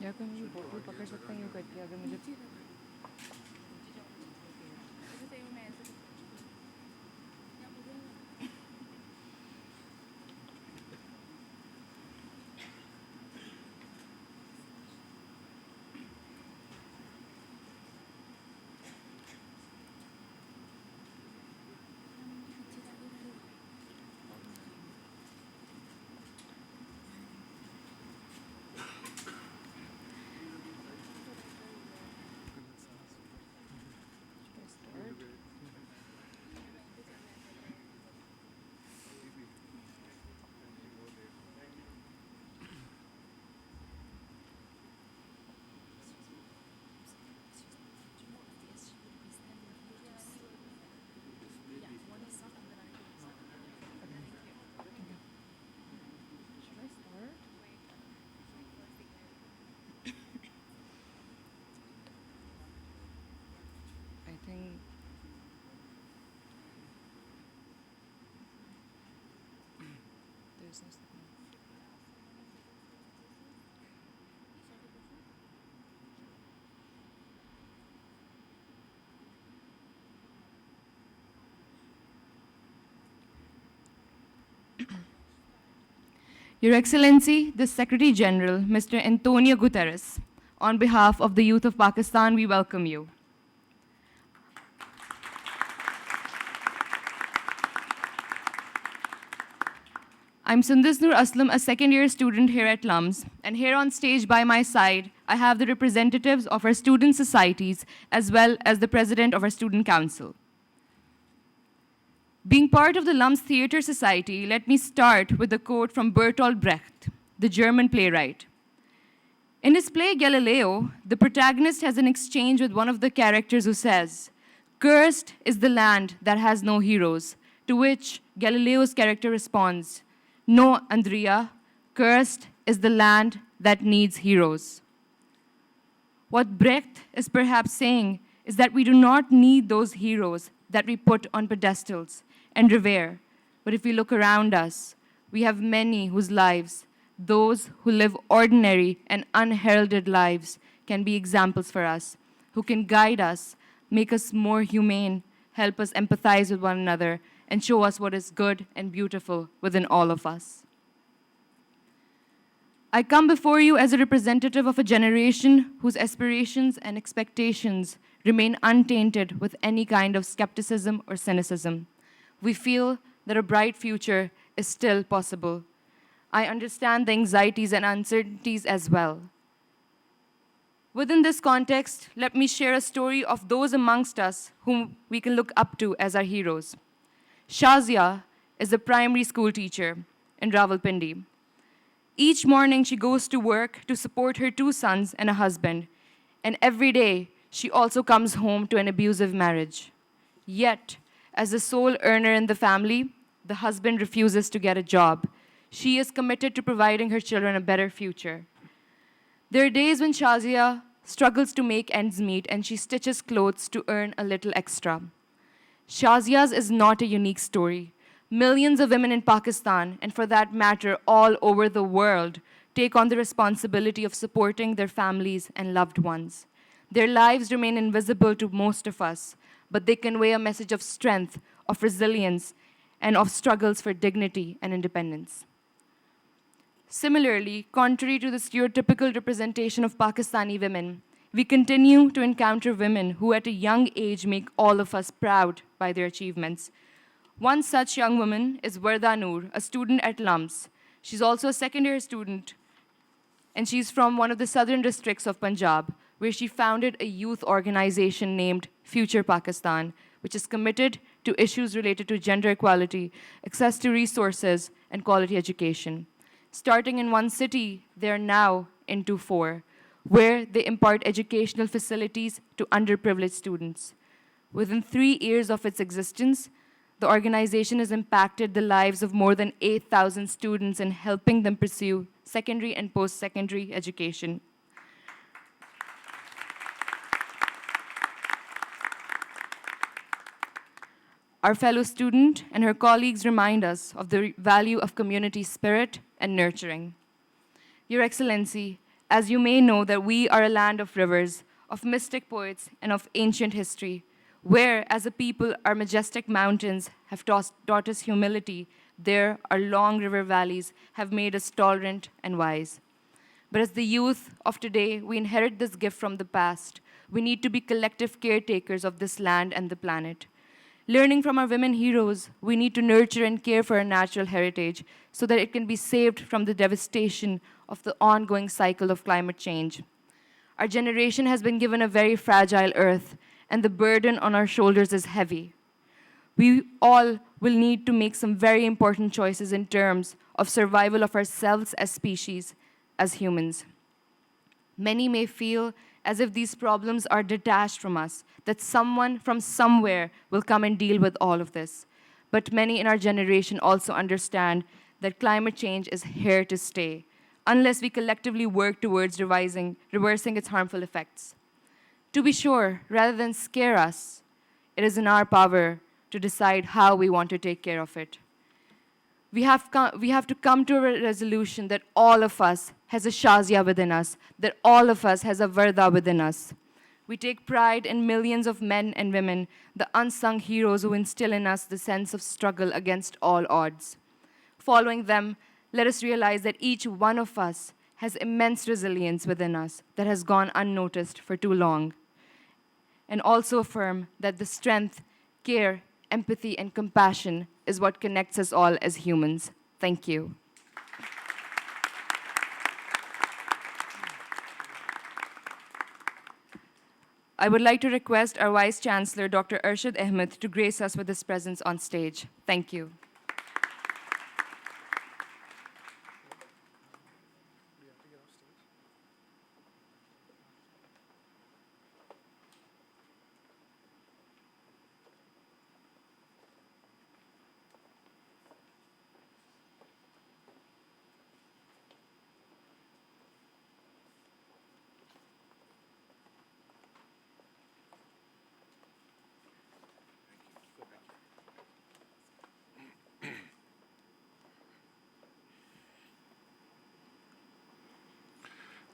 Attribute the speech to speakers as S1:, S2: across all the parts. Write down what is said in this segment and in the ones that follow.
S1: या कोई मुझे बोतल पकड़ सकता है यूँ करके अगर मुझे I think there's no signal. Your Excellency, the Secretary-General, Mr. Antónió Guterres, on behalf of the youth of Pakistan, we welcome you. I'm Sundasnur Aslam, a second-year student here at LUMS, and here on stage by my side, I have the representatives of our student societies, as well as the president of our student council. Being part of the LUMS Theatre Society, let me start with a quote from Bertolt Brecht, the German playwright. In his play Galileo, the protagonist has an exchange with one of the characters who says, "Cursed is the land that has no heroes," to which Galileo's character responds, "No, Andrea, cursed is the land that needs heroes." What Brecht is perhaps saying is that we do not need those heroes that we put on pedestals and revere. But if we look around us, we have many whose lives, those who live ordinary and unheralded lives, can be examples for us, who can guide us, make us more humane, help us empathize with one another, and show us what is good and beautiful within all of us. I come before you as a representative of a generation whose aspirations and expectations remain untainted with any kind of skepticism or cynicism. We feel that a bright future is still possible. I understand the anxieties and uncertainties as well. Within this context, let me share a story of those amongst us whom we can look up to as our heroes. Shazia is a primary school teacher in Rawalpindi. Each morning, she goes to work to support her 2 sons and a husband, and every day, she also comes home to an abusive marriage. Yet, as the sole earner in the family, the husband refuses to get a job. She is committed to providing her children a better future. There are days when Shazia struggles to make ends meet and she stitches clothes to earn a little extra. Shazia's is not a unique story. Millions of women in Pakistan, and for that matter, all over the world, take on the responsibility of supporting their families and loved ones. Their lives remain invisible to most of us, but they convey a message of strength, of resilience, and of struggles for dignity and independence. Similarly, contrary to the stereotypical representation of Pakistani women, we continue to encounter women who at a young age make all of us proud by their achievements. One such young woman is Varda Noor, a student at LUMS. She's also a second-year student, and she's from one of the southern districts of Punjab, where she founded a youth organization named Future Pakistan, which is committed to issues related to gender equality, access to resources, and quality education. Starting in one city, they're now into 4, where they impart educational facilities to underprivileged students. Within 3 years of its existence, the organization has impacted the lives of more than 8,000 students in helping them pursue secondary and post-secondary education. Our fellow student and her colleagues remind us of the value of community spirit and nurturing. Your Excellency, as you may know that we are a land of rivers, of mystic poets, and of ancient history, where, as a people, our majestic mountains have taught us humility, there our long river valleys have made us tolerant and wise. But as the youth of today, we inherit this gift from the past. We need to be collective caretakers of this land and the planet. Learning from our women heroes, we need to nurture and care for our natural heritage so that it can be saved from the devastation of the ongoing cycle of climate change. Our generation has been given a very fragile earth, and the burden on our shoulders is heavy. We all will need to make some very important choices in terms of survival of ourselves as species, as humans. Many may feel as if these problems are detached from us, that someone from somewhere will come and deal with all of this. But many in our generation also understand that climate change is here to stay, unless we collectively work towards reversing its harmful effects. To be sure, rather than scare us, it is in our power to decide how we want to take care of it. We have to come to a resolution that all of us has a Shazia within us, that all of us has a Varda within us. We take pride in millions of men and women, the unsung heroes who instill in us the sense of struggle against all odds. Following them, let us realize that each one of us has immense resilience within us that has gone unnoticed for too long. And also affirm that the strength, care, empathy, and compassion is what connects us all as humans. Thank you. I would like to request our Vice Chancellor, Dr. Arshad Ahmed, to grace us with his presence on stage. Thank you.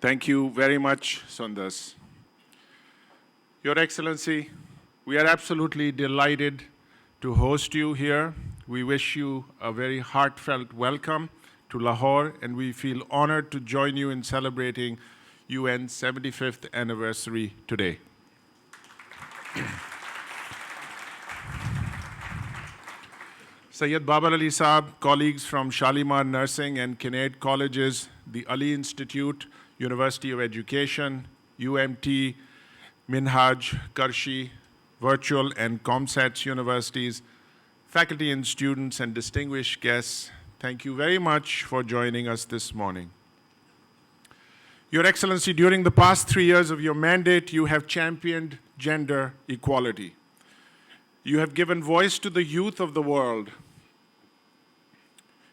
S2: Thank you very much, Sundas. Your Excellency, we are absolutely delighted to host you here. We wish you a very heartfelt welcome to Lahore, and we feel honored to join you in celebrating UN's 75th anniversary today. Sayyid Babar Ali Saab, colleagues from Shalimar Nursing and Kinnaird Colleges, the Ali Institute, University of Education, UMT, Minhaj, Karshi, Virtual and ComSats universities, faculty and students, and distinguished guests, thank you very much for joining us this morning. Your Excellency, during the past 3 years of your mandate, you have championed gender equality. You have given voice to the youth of the world.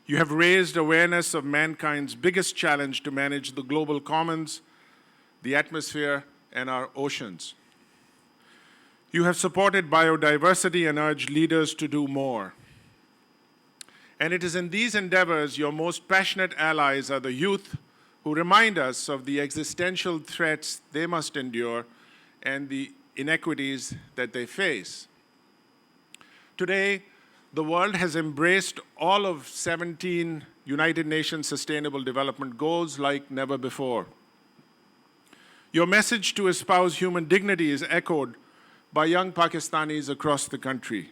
S2: You have raised awareness of mankind's biggest challenge to manage the global commons, the atmosphere, and our oceans. You have supported biodiversity and urged leaders to do more. And it is in these endeavors your most passionate allies are the youth, who remind us of the existential threats they must endure and the inequities that they face. Today, the world has embraced all of 17 United Nations Sustainable Development Goals like never before. Your message to espouse human dignity is echoed by young Pakistanis across the country.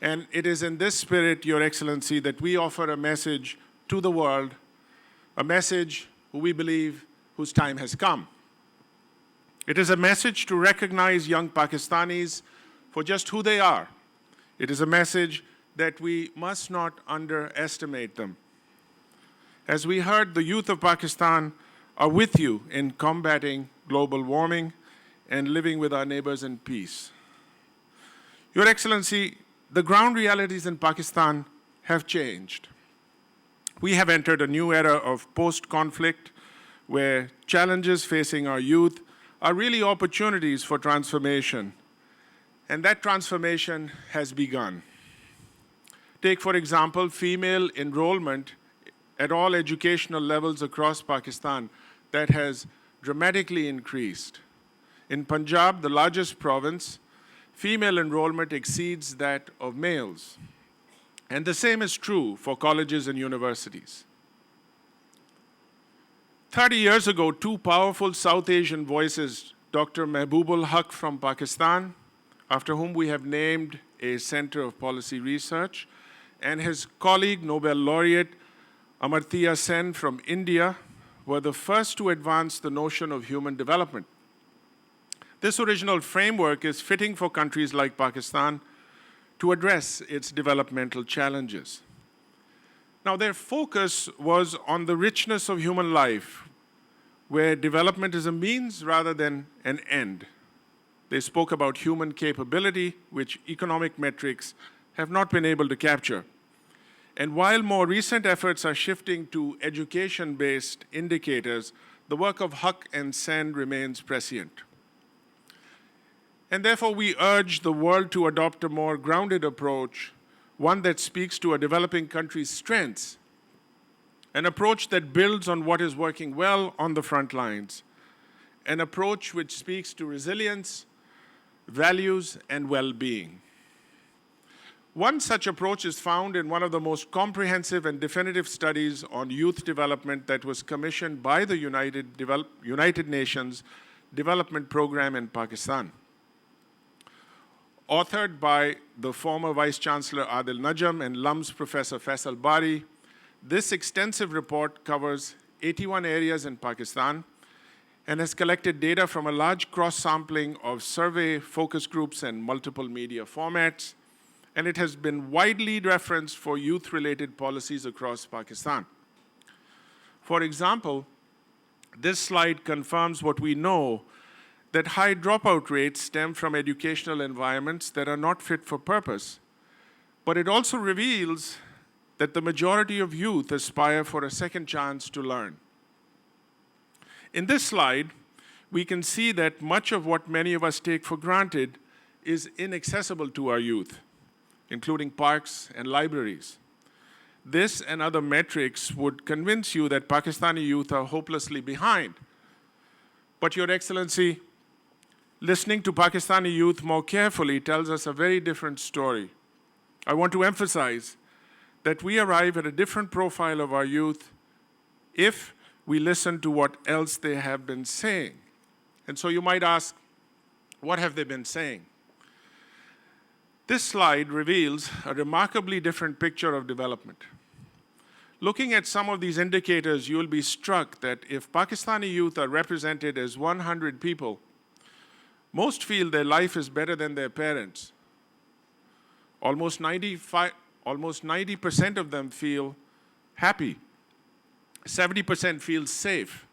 S2: And it is in this spirit, Your Excellency, that we offer a message to the world, a message we believe whose time has come. It is a message to recognize young Pakistanis for just who they are. It is a message that we must not underestimate them. As we heard, the youth of Pakistan are with you in combating global warming and living with our neighbors in peace. Your Excellency, the ground realities in Pakistan have changed. We have entered a new era of post-conflict where challenges facing our youth are really opportunities for transformation. And that transformation has begun. Take, for example, female enrollment at all educational levels across Pakistan. that has dramatically increased. In Punjab, the largest province, female enrollment exceeds that of males. And the same is true for colleges and universities. 30 years ago, two powerful South Asian voices, Dr. Mehbubul Haq from Pakistan, after whom we have named a Center of Policy Research, and his colleague, Nobel laureate Amartya Sen from India, were the first to advance the notion of human development. This original framework is fitting for countries like Pakistan to address its developmental challenges. Now, their focus was on the richness of human life, where development is a means rather than an end. They spoke about human capability, which economic metrics have not been able to capture. And while more recent efforts are shifting to education-based indicators, the work of Haq and Sen remains prescient. And therefore, we urge the world to adopt a more grounded approach, one that speaks to a developing country's strengths, an approach that builds on what is working well on the front lines, an approach which speaks to resilience, values, and well-being. One such approach is found in one of the most comprehensive and definitive studies on youth development that was commissioned by the United Nations Development Program in Pakistan. Authored by the former Vice Chancellor Adil Najam and LUMS Professor Faisal Bari, this extensive report covers 81 areas in Pakistan and has collected data from a large cross-sampling of survey focus groups and multiple media formats, and it has been widely referenced for youth-related policies across Pakistan. For example, this slide confirms what we know, that high dropout rates stem from educational environments that are not fit for purpose. But it also reveals that the majority of youth aspire for a second chance to learn. In this slide, we can see that much of what many of us take for granted is inaccessible to our youth, including parks and libraries. This and other metrics would convince you that Pakistani youth are hopelessly behind. But Your Excellency, listening to Pakistani youth more carefully tells us a very different story. I want to emphasize that we arrive at a different profile of our youth if we listen to what else they have been saying. And so you might ask, what have they been saying? This slide reveals a remarkably different picture of development. Looking at some of these indicators, you will be struck that if Pakistani youth are represented as 100 people, most feel their life is better than their parents. Almost 90% of them feel happy. 70% feel safe.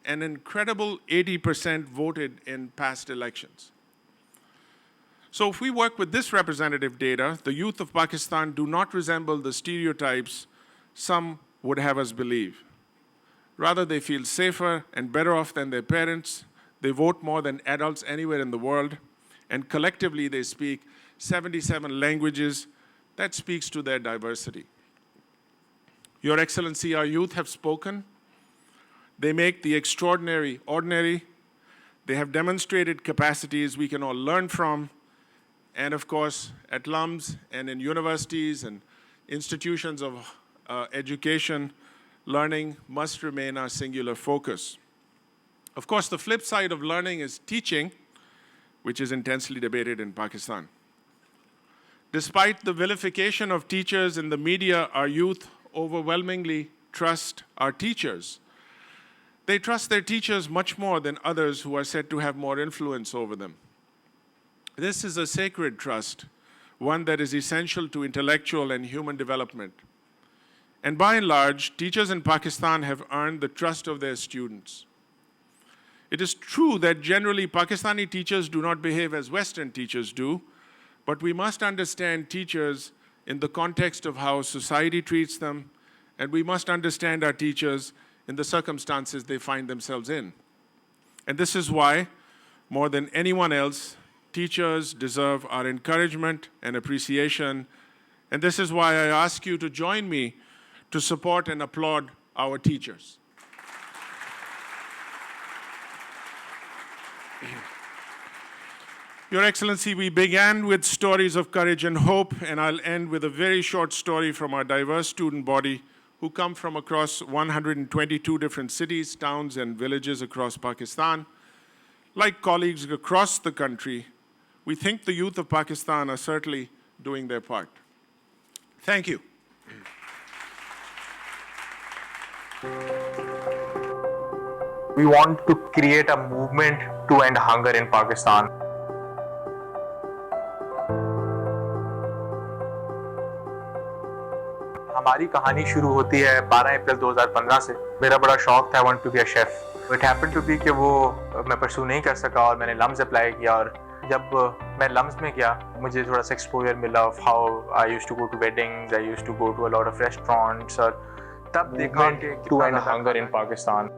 S2: An incredible 80% voted in past elections. So if we work with this representative data, the youth of Pakistan do not resemble the stereotypes some would have us believe. Rather, they feel safer and better off than their parents. They vote more than adults anywhere in the world. And collectively, they speak 77 languages. That speaks to their diversity. Your Excellency, our youth have spoken. They make the extraordinary ordinary. They have demonstrated capacities we can all learn from. And of course, at LUMS and in universities and institutions of education, learning must remain our singular focus. Of course, the flip side of learning is teaching, which is intensely debated in Pakistan. Despite the vilification of teachers in the media, our youth overwhelmingly trust our teachers. They trust their teachers much more than others who are said to have more influence over them. This is a sacred trust, one that is essential to intellectual and human development. And by and large, teachers in Pakistan have earned the trust of their students. It is true that generally Pakistani teachers do not behave as Western teachers do, but we must understand teachers in the context of how society treats them, and we must understand our teachers in the circumstances they find themselves in. And this is why, more than anyone else, teachers deserve our encouragement and appreciation, and this is why I ask you to join me to support and applaud our teachers. Your Excellency, we began with stories of courage and hope, and I'll end with a very short story from our diverse student body who come from across 122 different cities, towns, and villages across Pakistan. Like colleagues across the country, we think the youth of Pakistan are certainly doing their part. Thank you.
S3: We want to create a movement to end hunger in Pakistan. हमारी कहानी शुरू होती है 12 अप्रैल 2015 से। मेरा बड़ा शौक था, I want to be a chef. It happened to be कि वो मैं परस्यू नहीं कर सका और मैंने LUMS अप्लाई किया, और जब मैं LUMS में गया मुझे थोड़ा सा एक्सपोजर मिला of how I used to go to weddings, I used to go to a lot of restaurants, और तब देखा कि to end hunger in Pakistan.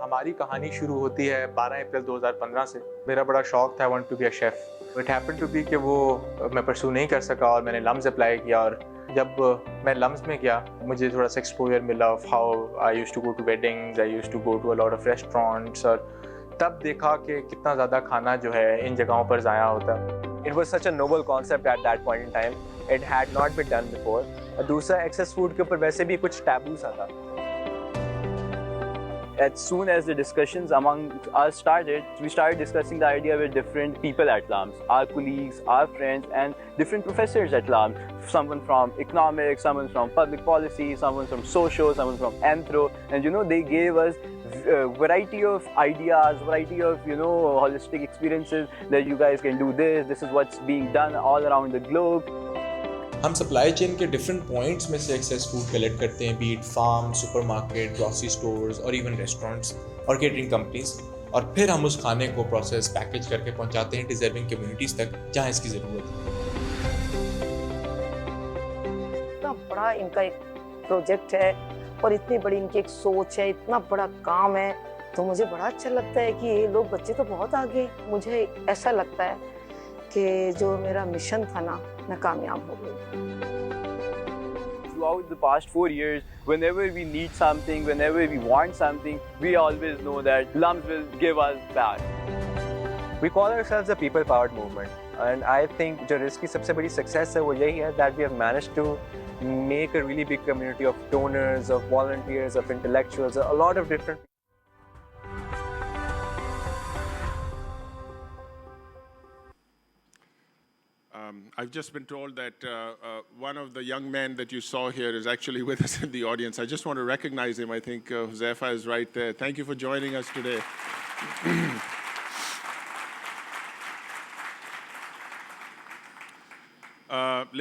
S3: हमारी कहानी शुरू होती है 12 अप्रैल 2015 से। मेरा बड़ा शौक था, I want to be a chef. It happened to be कि वो मैं परस्यू नहीं कर सका और मैंने LUMS अप्लाई किया, और जब मैं LUMS में गया मुझे थोड़ा सा एक्सपोजर मिला of how I used to go to weddings, I used to go to a lot of restaurants, और तब देखा कि कितना ज़्यादा खाना जो है इन जगहों पर ज़ाया होता है।
S4: It was such a noble concept at that point in time. It had not been done before. और दूसरा excess food के ऊपर वैसे भी कुछ taboo सा था। As soon as the discussions among us started, we started discussing the idea with different people at LUMS, our colleagues, our friends, and different professors at LUMS. Someone from economics, someone from public policy, someone from social, someone from anthro, and they gave us a variety of ideas, variety of holistic experiences that you guys can do this. This is what's being done all around the globe.
S5: हम supply chain के different points में से excess food collect करते हैं, be it farm, supermarket, grocery stores और even restaurants और catering companies, और फिर हम उस खाने को प्रोसेस पैकेज करके पहुंचाते हैं डिजर्विंग कम्युनिटीज तक जहां इसकी ज़रूरत है।
S6: इतना बड़ा इनका एक प्रोजेक्ट है और इतनी बड़ी इनकी एक सोच है, इतना बड़ा काम है, तो मुझे बड़ा अच्छा लगता है कि ये लोग बच्चे तो बहुत आगे। मुझे ऐसा लगता है कि जो मेरा मिशन था ना, मैं कामयाब हो गई।
S4: Throughout the past 4 years, whenever we need something, whenever we want something, we always know that LUMS will give us back.
S7: We call ourselves a people-powered movement, and I think जो इसकी सबसे बड़ी success है वो यही है that we have managed to make a really big community of donors, of volunteers, of intellectuals, a lot of different.
S2: I've just been told that one of the young men that you saw here is actually with us in the audience. I just want to recognize him. I think Huzaifa is right there. Thank you for joining us today.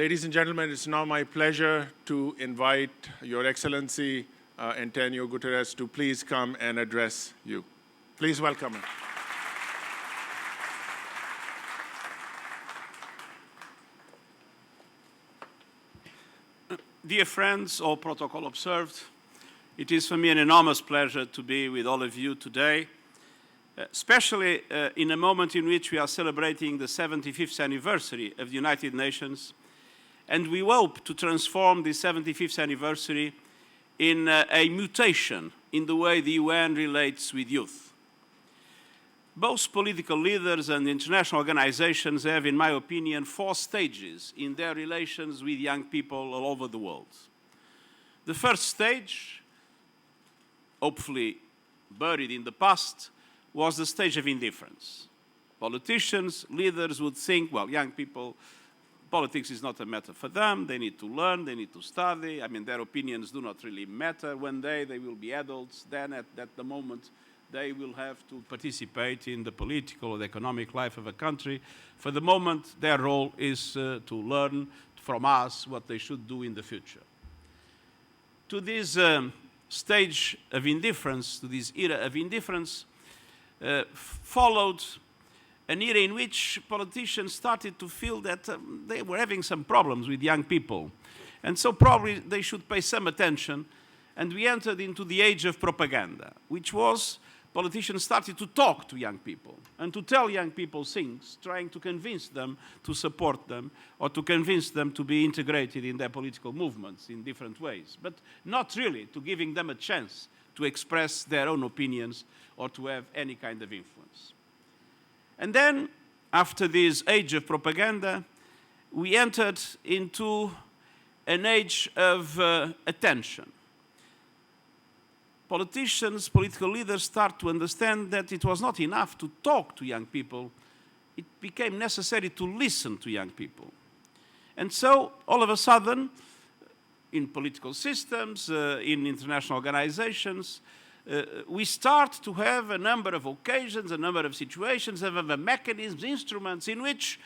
S2: Ladies and gentlemen, it's now my pleasure to invite Your Excellency Antónió Guterres to please come and address you. Please welcome him.
S8: Dear friends, all protocol observed, it is for me an enormous pleasure to be with all of you today, especially in a moment in which we are celebrating the 75th anniversary of the United Nations, and we hope to transform the 75th anniversary in a mutation in the way the UN relates with youth. Both political leaders and international organizations have, in my opinion, 4 stages in their relations with young people all over the world. The first stage, hopefully buried in the past, was the stage of indifference. Politicians, leaders would think, well, young people, politics is not a matter for them, they need to learn, they need to study, their opinions do not really matter. One day they will be adults, then at the moment they will have to participate in the political or the economic life of a country. For the moment, their role is to learn from us what they should do in the future. To this stage of indifference, to this era of indifference, followed an era in which politicians started to feel that they were having some problems with young people. And so probably they should pay some attention. And we entered into the age of propaganda, which was politicians started to talk to young people and to tell young people things, trying to convince them to support them or to convince them to be integrated in their political movements in different ways, but not really to giving them a chance to express their own opinions or to have any kind of influence. And then, after this age of propaganda, we entered into an age of attention. Politicians, political leaders start to understand that it was not enough to talk to young people. It became necessary to listen to young people. And so, all of a sudden, in political systems, in international organizations, we start to have a number of occasions, a number of situations, a number of mechanisms, instruments in which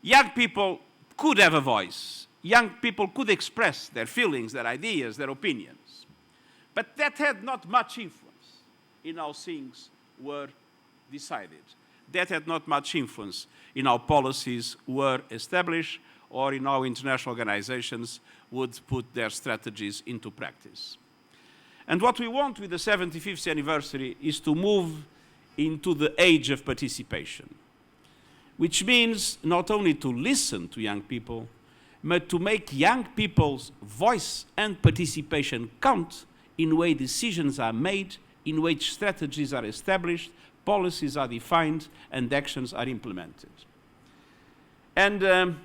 S8: young people could have a voice. Young people could express their feelings, their ideas, their opinions. But that had not much influence in how things were decided. That had not much influence in how policies were established or in how international organizations would put their strategies into practice. And what we want with the 75th anniversary is to move into the age of participation, which means not only to listen to young people, but to make young people's voice and participation count in way decisions are made, in which strategies are established, policies are defined, and actions are implemented. And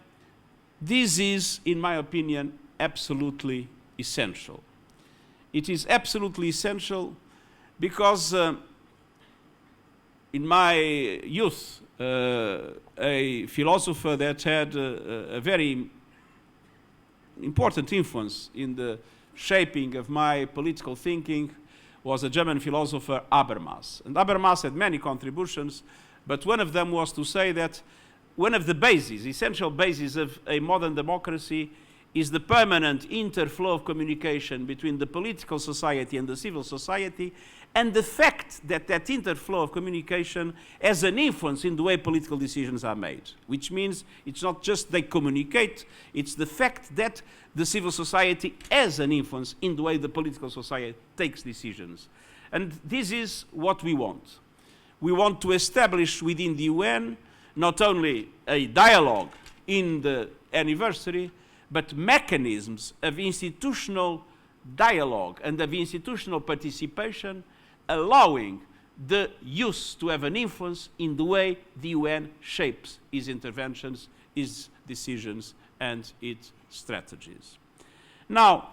S8: this is, in my opinion, absolutely essential. It is absolutely essential because in my youth, a philosopher that had a very important influence in the shaping of my political thinking was a German philosopher, Habermas. And Habermas had many contributions, but one of them was to say that one of the bases, essential bases of a modern democracy is the permanent interflow of communication between the political society and the civil society, and the fact that that interflow of communication has an influence in the way political decisions are made, which means it's not just they communicate, it's the fact that the civil society has an influence in the way the political society takes decisions. And this is what we want. We want to establish within the UN not only a dialogue in the anniversary, but mechanisms of institutional dialogue and of institutional participation, allowing the youth to have an influence in the way the UN shapes its interventions, its decisions, and its strategies. Now,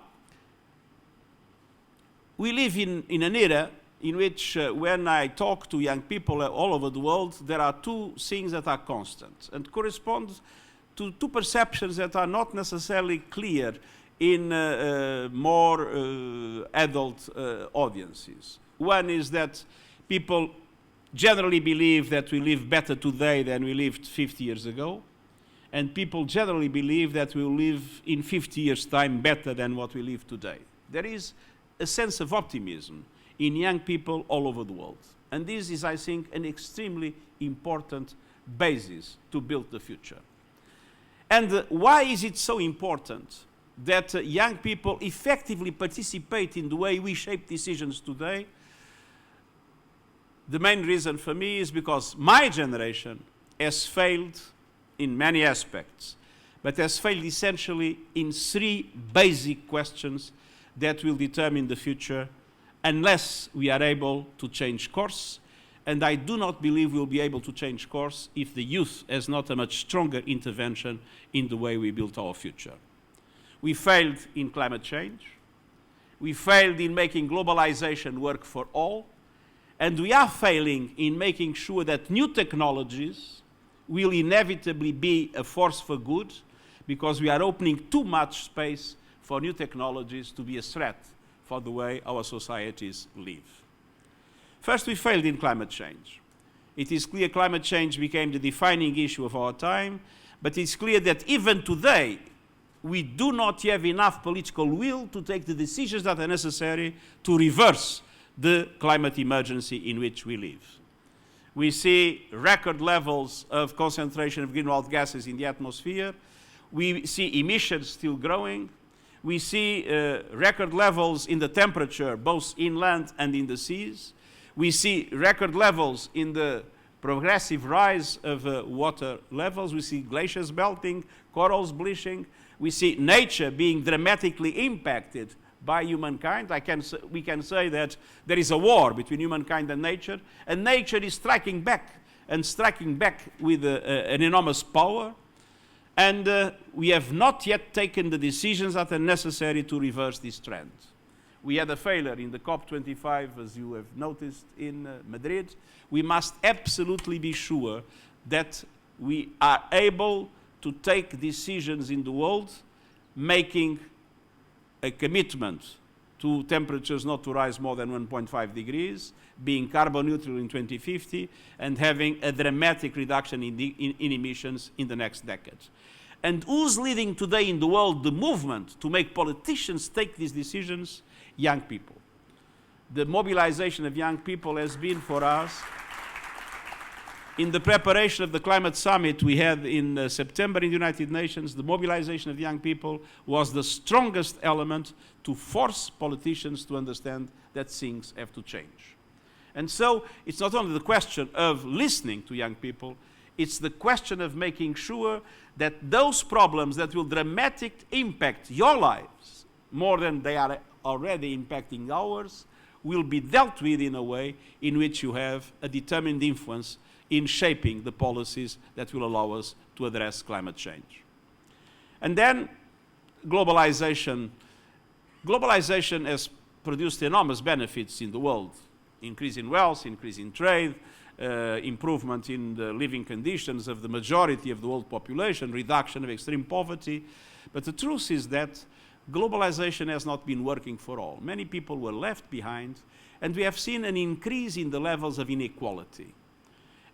S8: we live in an era in which when I talk to young people all over the world, there are two things that are constant and correspond to two perceptions that are not necessarily clear in more adult audiences. One is that people generally believe that we live better today than we lived 50 years ago, and people generally believe that we will live in 50 years' time better than what we live today. There is a sense of optimism in young people all over the world. And this is, I think, an extremely important basis to build the future. And why is it so important that young people effectively participate in the way we shape decisions today? The main reason for me is because my generation has failed in many aspects, but has failed essentially in three basic questions that will determine the future unless we are able to change course. And I do not believe we'll be able to change course if the youth has not a much stronger intervention in the way we build our future. We failed in climate change. We failed in making globalization work for all. And we are failing in making sure that new technologies will inevitably be a force for good, because we are opening too much space for new technologies to be a threat for the way our societies live. First, we failed in climate change. It is clear climate change became the defining issue of our time, but it's clear that even today, we do not have enough political will to take the decisions that are necessary to reverse the climate emergency in which we live. We see record levels of concentration of greenhouse gases in the atmosphere. We see emissions still growing. We see record levels in the temperature, both inland and in the seas. We see record levels in the progressive rise of water levels. We see glaciers melting, corals bleaching. We see nature being dramatically impacted by humankind. We can say that there is a war between humankind and nature is striking back, and striking back with an enormous power. And we have not yet taken the decisions that are necessary to reverse this trend. We had a failure in the COP25, as you have noticed, in Madrid. We must absolutely be sure that we are able to take decisions in the world, making a commitment to temperatures not to rise more than 1.5 degrees, being carbon neutral in 2050, and having a dramatic reduction in emissions in the next decade. And who's leading today in the world the movement to make politicians take these decisions? Young people. The mobilization of young people has been for us, in the preparation of the climate summit we had in September in the United Nations, the mobilization of young people was the strongest element to force politicians to understand that things have to change. And so it's not only the question of listening to young people, it's the question of making sure that those problems that will dramatically impact your lives more than they are already impacting ours will be dealt with in a way in which you have a determined influence in shaping the policies that will allow us to address climate change. And then globalization. Globalization has produced enormous benefits in the world. Increase in wealth, increase in trade, improvement in the living conditions of the majority of the world population, reduction of extreme poverty. But the truth is that globalization has not been working for all. Many people were left behind, and we have seen an increase in the levels of inequality.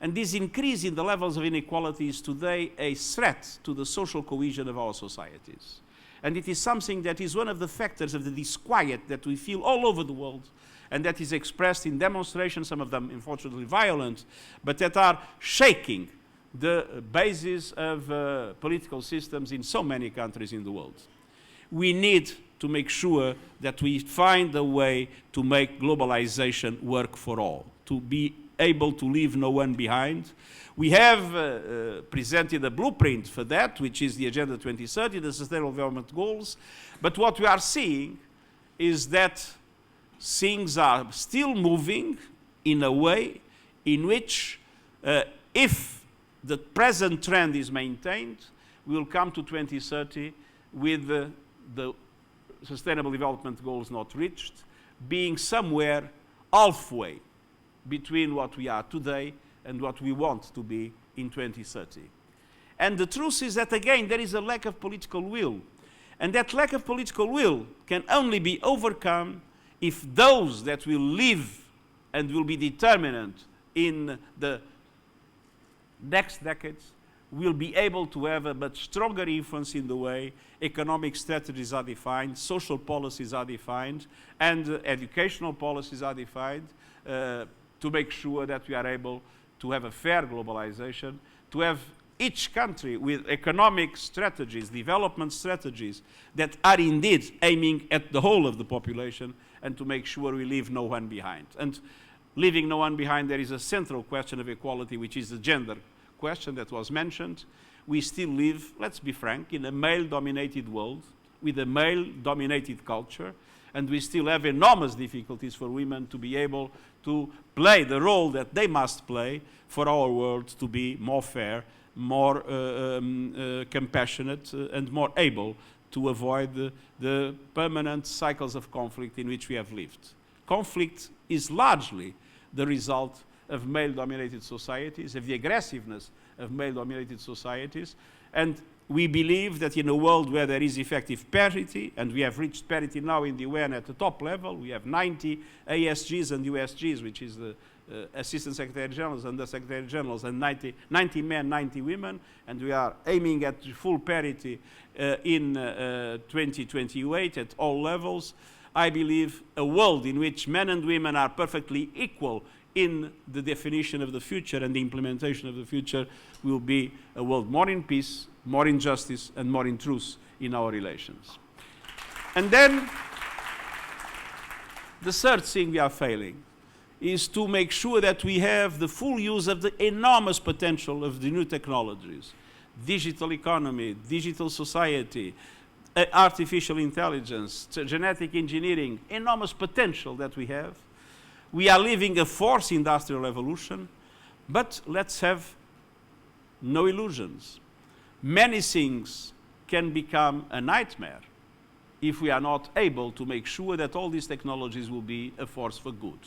S8: And this increase in the levels of inequality is today a threat to the social cohesion of our societies. And it is something that is one of the factors of the disquiet that we feel all over the world, and that is expressed in demonstrations, some of them unfortunately violent, but that are shaking the basis of political systems in so many countries in the world. We need to make sure that we find a way to make globalization work for all, to be able to leave no one behind. We have presented a blueprint for that, which is the Agenda 2030, the Sustainable Development Goals. But what we are seeing is that things are still moving in a way in which, if the present trend is maintained, we will come to 2030 with the Sustainable Development Goals not reached, being somewhere halfway between what we are today and what we want to be in 2030. And the truth is that, again, there is a lack of political will. And that lack of political will can only be overcome if those that will live and will be determinant in the next decades will be able to have a much stronger influence in the way economic strategies are defined, social policies are defined, and educational policies are defined, to make sure that we are able to have a fair globalization, to have each country with economic strategies, development strategies that are indeed aiming at the whole of the population, and to make sure we leave no one behind. And leaving no one behind, there is a central question of equality, which is the gender question that was mentioned. We still live, let's be frank, in a male-dominated world, with a male-dominated culture, and we still have enormous difficulties for women to be able to play the role that they must play for our world to be more fair, more compassionate, and more able to avoid the permanent cycles of conflict in which we have lived. Conflict is largely the result of male-dominated societies, of the aggressiveness of male-dominated societies, and we believe that in a world where there is effective parity, and we have reached parity now in the UN at the top level, we have 90 ASGs and USGs, which is the Assistant Secretary-Generals, Under Secretary-Generals, and 90 men, 90 women, and we are aiming at full parity in 2028 at all levels. I believe a world in which men and women are perfectly equal in the definition of the future and the implementation of the future will be a world more in peace, more in justice, and more in truth in our relations. And then the third thing we are failing is to make sure that we have the full use of the enormous potential of the new technologies. Digital economy, digital society, artificial intelligence, genetic engineering, enormous potential that we have. We are living a fourth industrial revolution, but let's have no illusions. Many things can become a nightmare if we are not able to make sure that all these technologies will be a force for good.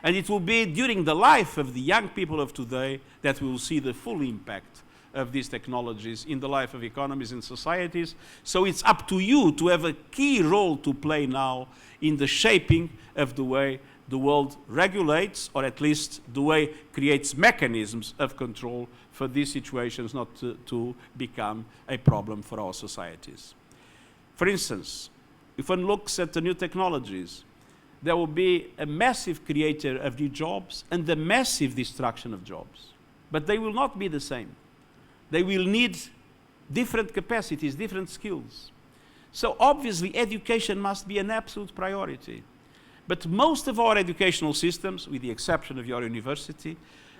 S8: And it will be during the life of the young people of today that we will see the full impact of these technologies in the life of economies and societies. So it's up to you to have a key role to play now in the shaping of the way the world regulates, or at least the way creates mechanisms of control for these situations not to become a problem for our societies. For instance, if one looks at the new technologies, there will be a massive creator of new jobs and a massive destruction of jobs. But they will not be the same. They will need different capacities, different skills. So obviously education must be an absolute priority. But most of our educational systems, with the exception of your university,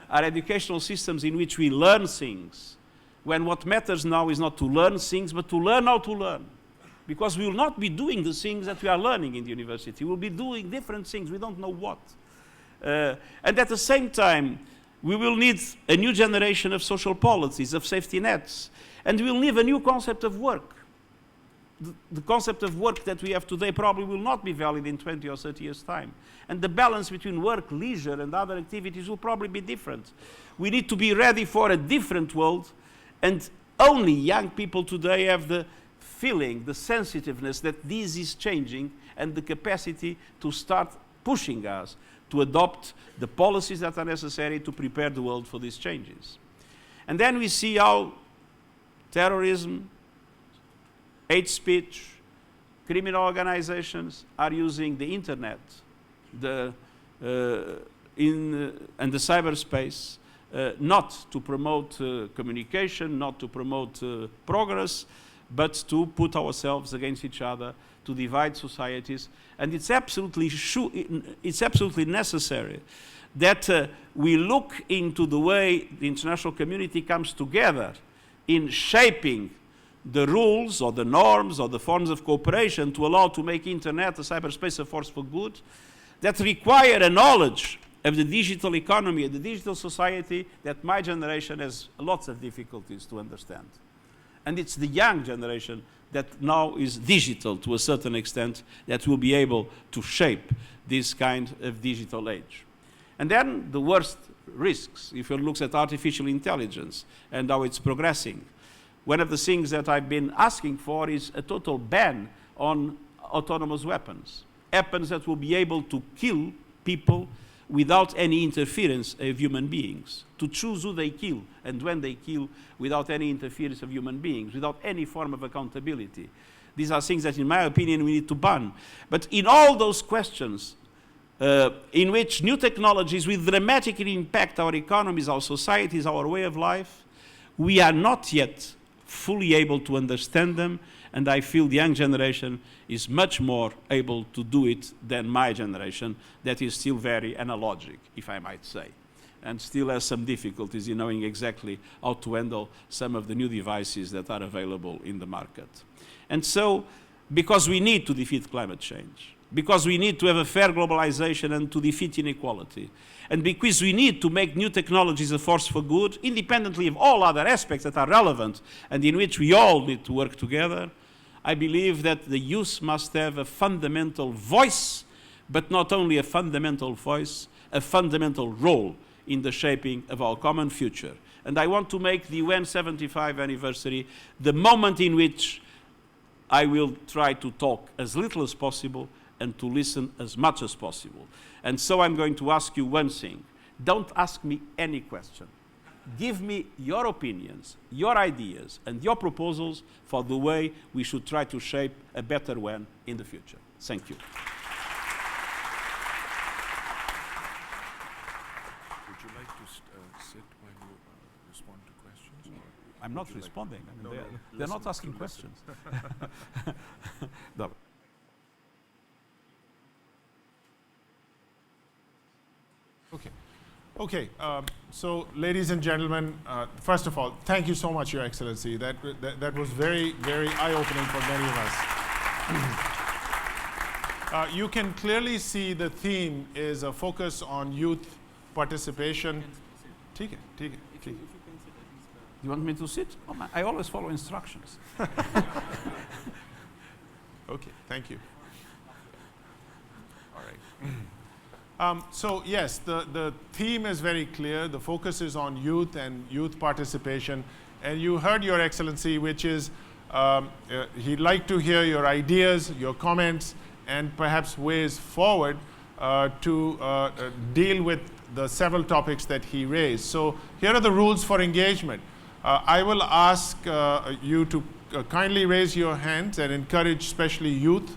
S8: are educational systems in which we learn things, when what matters now is not to learn things, but to learn how to learn. Because we will not be doing the things that we are learning in the university. We will be doing different things, we don't know what. And at the same time, we will need a new generation of social policies, of safety nets, and we will need a new concept of work. The concept of work that we have today probably will not be valid in 20 or 30 years' time. And the balance between work, leisure, and other activities will probably be different. We need to be ready for a different world, and only young people today have the feeling, the sensitiveness that this is changing, and the capacity to start pushing us to adopt the policies that are necessary to prepare the world for these changes. And then we see how terrorism, hate speech, criminal organizations are using the internet and the cyberspace not to promote communication, not to promote progress, but to put ourselves against each other, to divide societies. And it's absolutely necessary that we look into the way the international community comes together in shaping the rules or the norms or the forms of cooperation to allow to make internet, the cyberspace, a force for good, that require a knowledge of the digital economy and the digital society that my generation has lots of difficulties to understand. And it's the young generation that now is digital to a certain extent that will be able to shape this kind of digital age. And then the worst risks, if one looks at artificial intelligence and how it's progressing. One of the things that I've been asking for is a total ban on autonomous weapons. Weapons that will be able to kill people without any interference of human beings, to choose who they kill and when they kill without any interference of human beings, without any form of accountability. These are things that, in my opinion, we need to ban. But in all those questions in which new technologies will dramatically impact our economies, our societies, our way of life, we are not yet fully able to understand them, and I feel the young generation is much more able to do it than my generation, that is still very analogic, if I might say, and still has some difficulties in knowing exactly how to handle some of the new devices that are available in the market. And so, because we need to defeat climate change, because we need to have a fair globalization and to defeat inequality, and because we need to make new technologies a force for good, independently of all other aspects that are relevant and in which we all need to work together, I believe that the youth must have a fundamental voice, but not only a fundamental voice, a fundamental role in the shaping of our common future. And I want to make the UN 75th anniversary the moment in which I will try to talk as little as possible and to listen as much as possible. And so I'm going to ask you one thing. Don't ask me any question. Give me your opinions, your ideas, and your proposals for the way we should try to shape a better one in the future. Thank you.
S2: Would you like to sit while you respond to questions? Or
S8: I'm not responding. I mean, they're not asking questions. No.
S2: Okay. Okay. So, ladies and gentlemen, first of all, thank you so much, Your Excellency. That was very, very eye-opening for many of us. You can clearly see the theme is a focus on youth participation. Take it.
S8: You want me to sit? Oh, I always follow instructions.
S2: Okay, thank you. All right. So yes, the theme is very clear. The focus is on youth and youth participation. And you heard, Your Excellency, which is he'd like to hear your ideas, your comments, and perhaps ways forward to deal with the several topics that he raised. So here are the rules for engagement. I will ask you to kindly raise your hands and encourage especially youth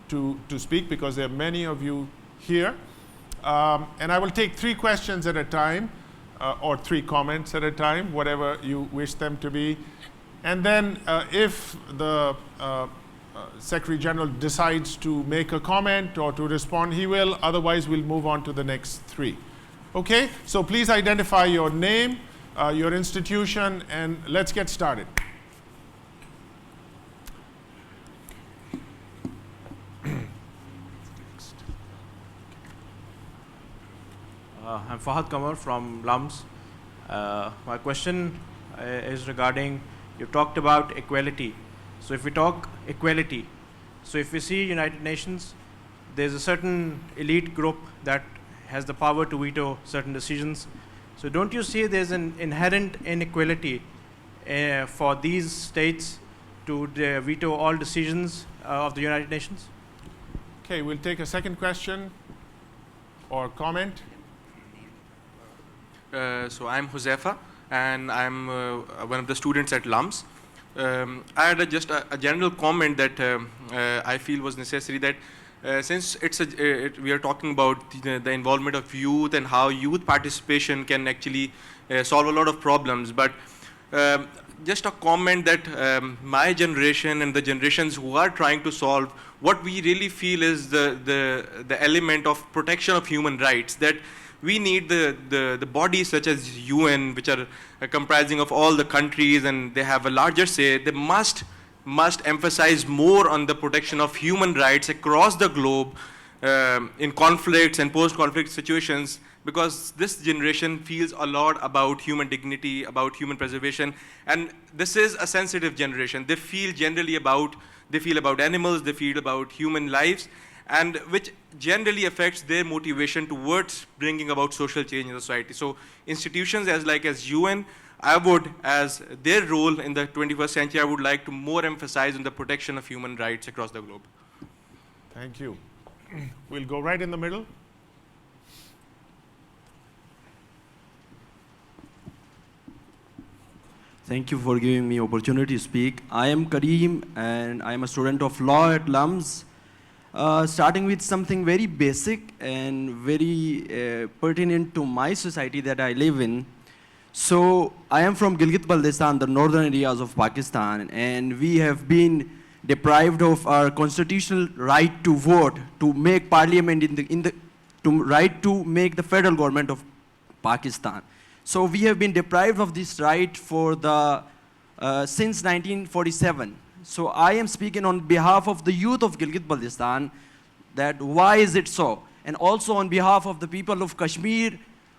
S2: to speak, because there are many of you here. And I will take 3 questions at a time, or 3 comments at a time, whatever you wish them to be. And then if the Secretary General decides to make a comment or to respond, he will. Otherwise, we'll move on to the next 3. Okay? So please identify your name, your institution, and let's get started.
S9: I'm Fahad Kamar from LUMS. My question is regarding, you talked about equality. So if we talk equality, so if we see United Nations, there's a certain elite group that has the power to veto certain decisions. So don't you see there's an inherent inequality for these states to veto all decisions of the United Nations?
S2: Okay, we'll take a second question or comment.
S10: So I'm Josefa, and I'm one of the students at LUMS. I had just a general comment that I feel was necessary, that since we are talking about the involvement of youth and how youth participation can actually solve a lot of problems, but just a comment that my generation and the generations who are trying to solve, what we really feel is the element of protection of human rights, that we need the bodies such as UN, which are comprising of all the countries and they have a larger say. They must emphasize more on the protection of human rights across the globe in conflicts and post-conflict situations, because this generation feels a lot about human dignity, about human preservation, and this is a sensitive generation. They feel generally about animals, they feel about human lives, and which generally affects their motivation towards bringing about social change in society. So institutions as UN, I would, as their role in the 21st century, I would like to more emphasize on the protection of human rights across the globe.
S2: Thank you. We'll go right in the middle.
S11: Thank you for giving me opportunity to speak. I am Kareem, and I am a student of law at LUMS. Starting with something very basic and very pertinent to my society that I live in. So I am from Gilgit-Baltistan, the northern areas of Pakistan, and we have been deprived of our constitutional right to vote, to make parliament right to make the federal government of Pakistan. So we have been deprived of this right for since 1947. So I am speaking on behalf of the youth of Gilgit-Baltistan, that why is it so? And also on behalf of the people of Kashmir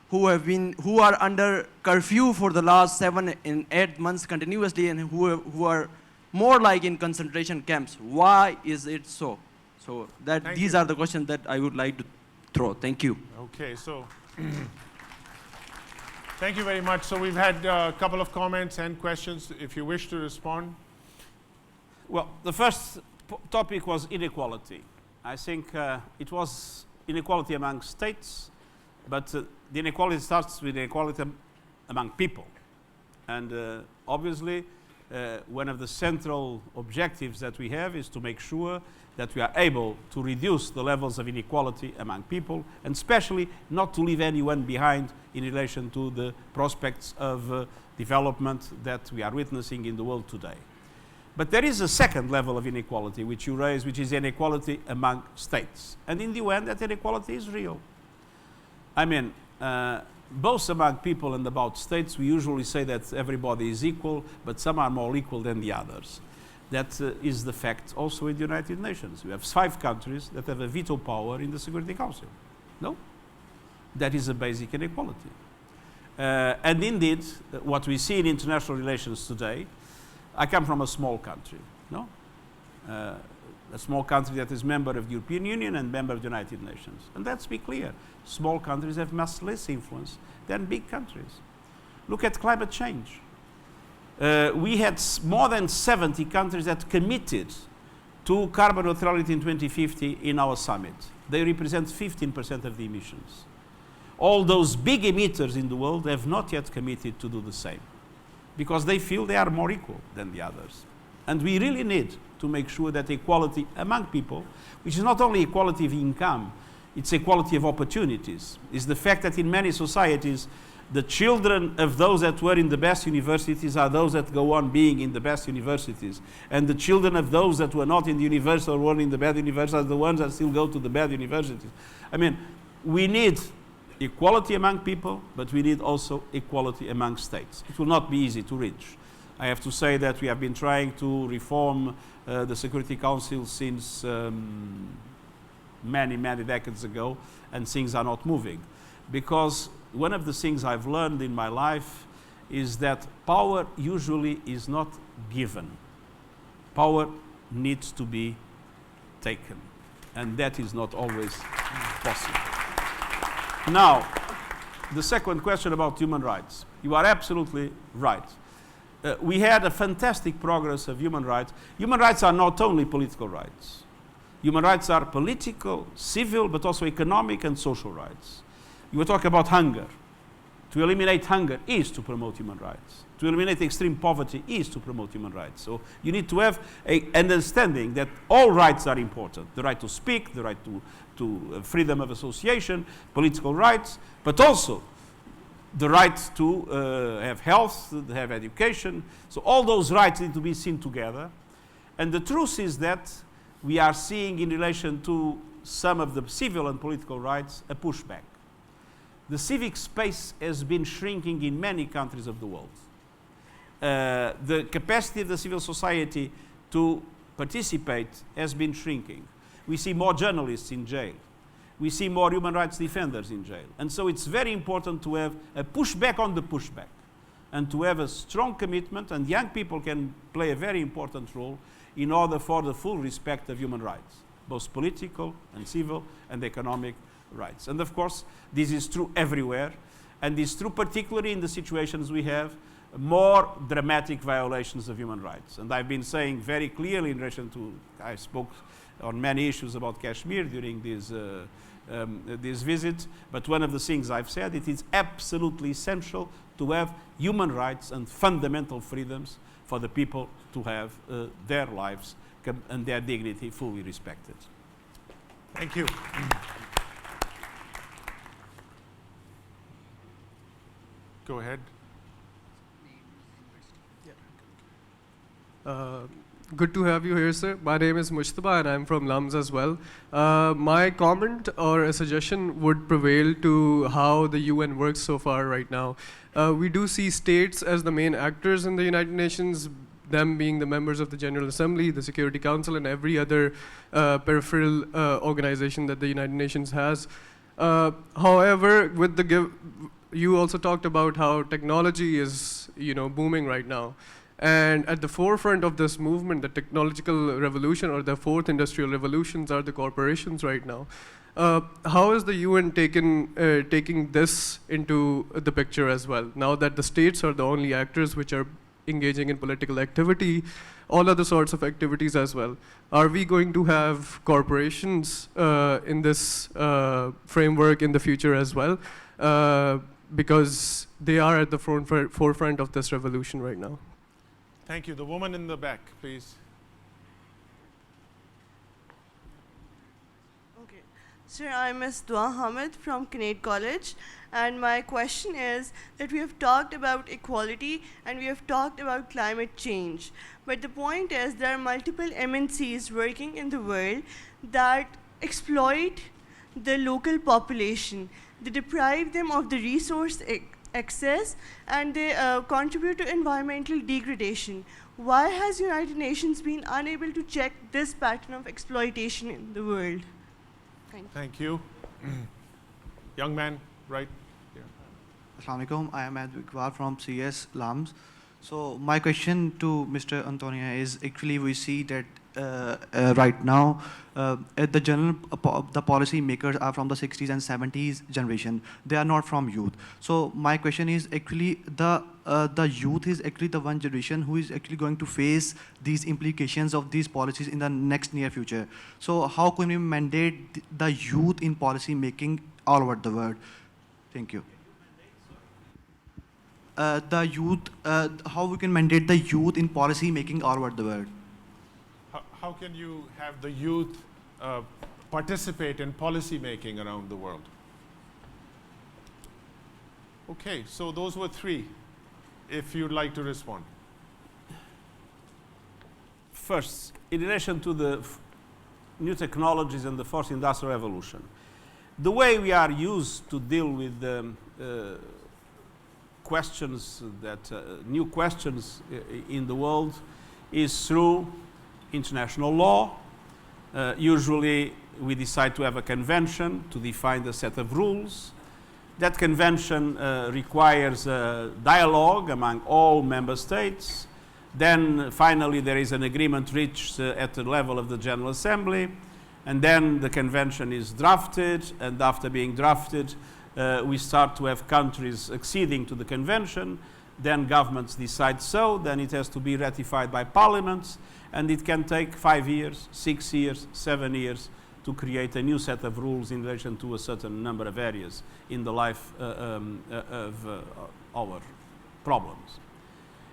S11: who are under curfew for the last 7 and 8 months continuously, and who are more like in concentration camps. Why is it so? So these are the questions that I would like to throw. Thank you.
S2: Okay, so thank you very much. So we've had a couple of comments and questions. If you wish to respond.
S8: Well, the first topic was inequality. I think it was inequality among states, but the inequality starts with inequality among people. And obviously, one of the central objectives that we have is to make sure that we are able to reduce the levels of inequality among people, and especially not to leave anyone behind in relation to the prospects of development that we are witnessing in the world today. But there is a second level of inequality which you raise, which is inequality among states. And in the UN, that inequality is real. I mean, both among people and about states, we usually say that everybody is equal, but some are more equal than the others. That is the fact also in the United Nations. We have 5 countries that have a veto power in the Security Council. No? That is a basic inequality. And indeed, what we see in international relations today, I come from a small country, no? A small country that is member of the European Union and member of the United Nations. And let's be clear, small countries have much less influence than big countries. Look at climate change. We had more than 70 countries that committed to carbon neutrality in 2050 in our summit. They represent 15% of the emissions. All those big emitters in the world have not yet committed to do the same because they feel they are more equal than the others. And we really need to make sure that equality among people, which is not only equality of income, it's equality of opportunities, is the fact that in many societies, the children of those that were in the best universities are those that go on being in the best universities. And the children of those that were not in the university or were in the bad universities are the ones that still go to the bad universities. I mean, we need equality among people, but we need also equality among states. It will not be easy to reach. I have to say that we have been trying to reform the Security Council since many, many decades ago, and things are not moving. Because one of the things I've learned in my life is that power usually is not given. Power needs to be taken, and that is not always possible. Now, the second question about human rights. You are absolutely right. We had a fantastic progress of human rights. Human rights are not only political rights. Human rights are political, civil, but also economic and social rights. You were talking about hunger. To eliminate hunger is to promote human rights. To eliminate extreme poverty is to promote human rights. So you need to have an understanding that all rights are important. The right to speak, the right to freedom of association, political rights, but also the right to have health, to have education. So all those rights need to be seen together. And the truth is that we are seeing in relation to some of the civil and political rights a pushback. The civic space has been shrinking in many countries of the world. The capacity of the civil society to participate has been shrinking. We see more journalists in jail. We see more human rights defenders in jail. And so it's very important to have a pushback on the pushback and to have a strong commitment, and young people can play a very important role in order for the full respect of human rights, both political and civil and economic rights. And of course, this is true everywhere, and is true particularly in the situations we have more dramatic violations of human rights. And I've been saying very clearly in relation to, I spoke on many issues about Kashmir during this visit, but one of the things I've said, it is absolutely essential to have human rights and fundamental freedoms for the people to have their lives and their dignity fully respected.
S2: Thank you. Go ahead.
S12: Good to have you here, sir. My name is Mujtaba and I'm from LUMS as well. My comment or a suggestion would prevail to how the UN works so far right now. We do see states as the main actors in the United Nations, them being the members of the General Assembly, the Security Council, and every other peripheral organization that the United Nations has. However, with the you also talked about how technology is, booming right now. And at the forefront of this movement, the technological revolution or the fourth industrial revolutions are the corporations right now. How is the UN taking this into the picture as well? Now that the states are the only actors which are engaging in political activity, all other sorts of activities as well. Are we going to have corporations in this framework in the future as well? Because they are at the forefront of this revolution right now.
S2: Thank you. The woman in the back, please.
S13: Okay. Sir, I'm Ms. Dua Hamid from Kinnaird College. And my question is that we have talked about equality and we have talked about climate change. But the point is there are multiple MNCs working in the world that exploit the local population. They deprive them of the resource access, and they contribute to environmental degradation. Why has United Nations been unable to check this pattern of exploitation in the world?
S2: Thank you. Young man, right?
S14: Assalamu alaikum. I am Iqbal from CS LUMS. So my question to Mr. Antónió is, actually we see that right now the policy makers are from the 60s and 70s generation. They are not from youth. So my question is, actually the youth is actually the one generation who is actually going to face these implications of these policies in the next near future. So how can we mandate the youth in policy making all over the world? Thank you. The youth, how we can mandate the youth in policy making all over the world?
S2: How can you have the youth participate in policy making around the world? Okay, so those were three, if you'd like to respond.
S8: First, in relation to the new technologies and the fourth industrial revolution, the way we are used to deal with questions that new questions in the world is through international law. Usually we decide to have a convention to define the set of rules. That convention requires a dialogue among all member states. Then finally there is an agreement reached at the level of the General Assembly, and then the convention is drafted, and after being drafted we start to have countries acceding to the convention. Then governments decide so, then it has to be ratified by parliaments, and it can take 5 years, 6 years, 7 years to create a new set of rules in relation to a certain number of areas in the life of our problems.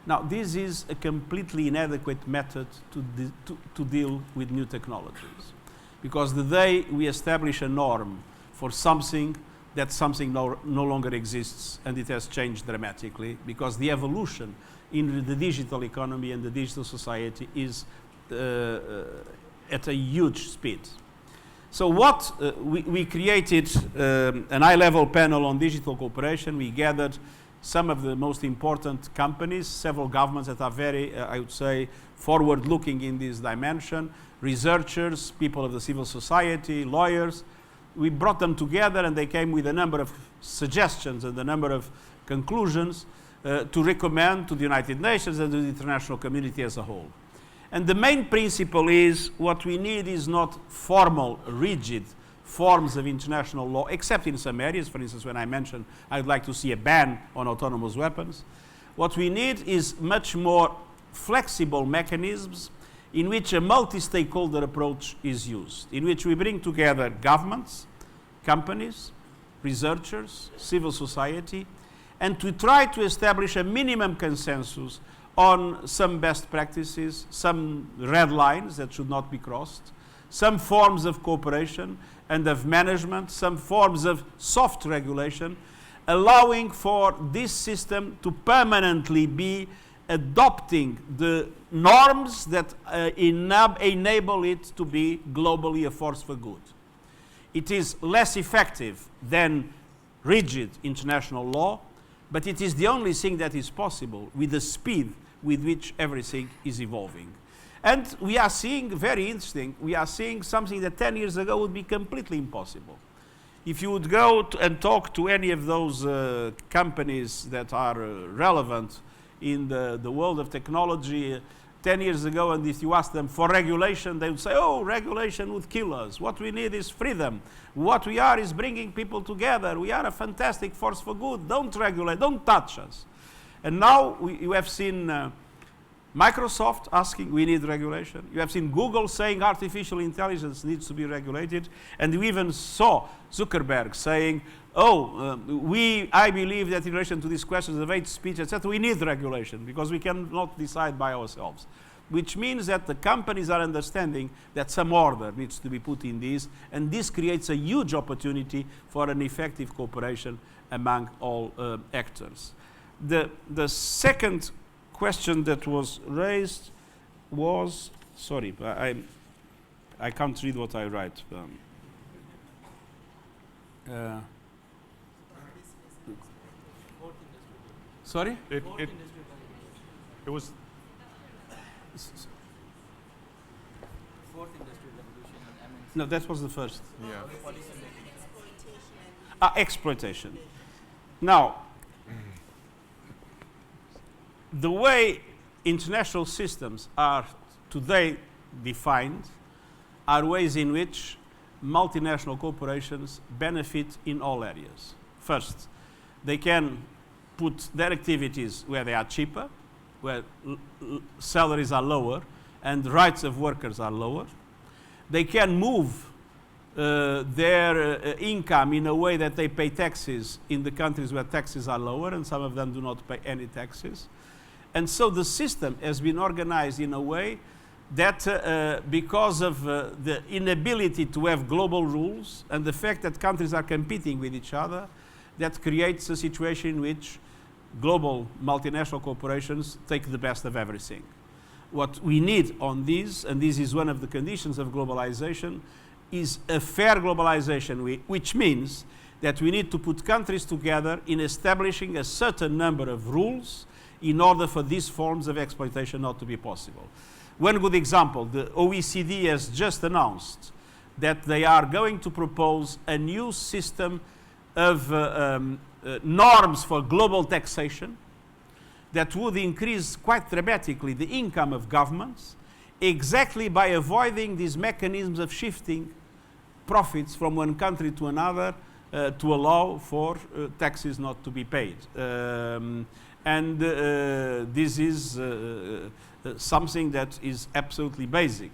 S8: Now, this is a completely inadequate method to deal with new technologies, because the day we establish a norm for something, that something no longer exists, and it has changed dramatically, because the evolution in the digital economy and the digital society is at a huge speed. So what we created an high-level panel on digital cooperation. We gathered some of the most important companies, several governments that are very, I would say, forward-looking in this dimension, researchers, people of the civil society, lawyers. We brought them together, and they came with a number of suggestions and a number of conclusions to recommend to the United Nations and to the international community as a whole. And the main principle is, what we need is not formal, rigid forms of international law, except in some areas. For instance, when I mentioned I'd like to see a ban on autonomous weapons. What we need is much more flexible mechanisms in which a multi-stakeholder approach is used, in which we bring together governments, companies, researchers, civil society, and to try to establish a minimum consensus on some best practices, some red lines that should not be crossed, some forms of cooperation and of management, some forms of soft regulation, allowing for this system to permanently be adopting the norms that enable it to be globally a force for good. It is less effective than rigid international law, but it is the only thing that is possible with the speed with which everything is evolving. And we are seeing, very interesting, we are seeing something that 10 years ago would be completely impossible. If you would go and talk to any of those companies that are relevant in the world of technology 10 years ago, and if you ask them for regulation, they would say, oh, regulation would kill us. What we need is freedom. What we are is bringing people together. We are a fantastic force for good. Don't regulate, don't touch us. And now you have seen Microsoft asking, we need regulation. You have seen Google saying artificial intelligence needs to be regulated. And you even saw Zuckerberg saying, I believe that in relation to these questions of hate speech, etc., we need regulation because we cannot decide by ourselves. Which means that the companies are understanding that some order needs to be put in this, and this creates a huge opportunity for an effective cooperation among all actors. The second question that was raised was, sorry, I can't read what I write. Sorry?
S2: It was
S15: Fourth industrial revolution and MNC.
S8: No, that was the first.
S2: yeah.
S8: Exploitation. Now, the way international systems are today defined are ways in which multinational corporations benefit in all areas. First, they can put their activities where they are cheaper, where salaries are lower and rights of workers are lower. They can move their income in a way that they pay taxes in the countries where taxes are lower, and some of them do not pay any taxes. And so the system has been organized in a way that because of the inability to have global rules and the fact that countries are competing with each other, that creates a situation in which global multinational corporations take the best of everything. What we need on this, and this is one of the conditions of globalization, is a fair globalization, which means that we need to put countries together in establishing a certain number of rules in order for these forms of exploitation not to be possible. One good example, the OECD has just announced that they are going to propose a new system of norms for global taxation that would increase quite dramatically the income of governments, exactly by avoiding these mechanisms of shifting profits from one country to another to allow for taxes not to be paid. This is something that is absolutely basic.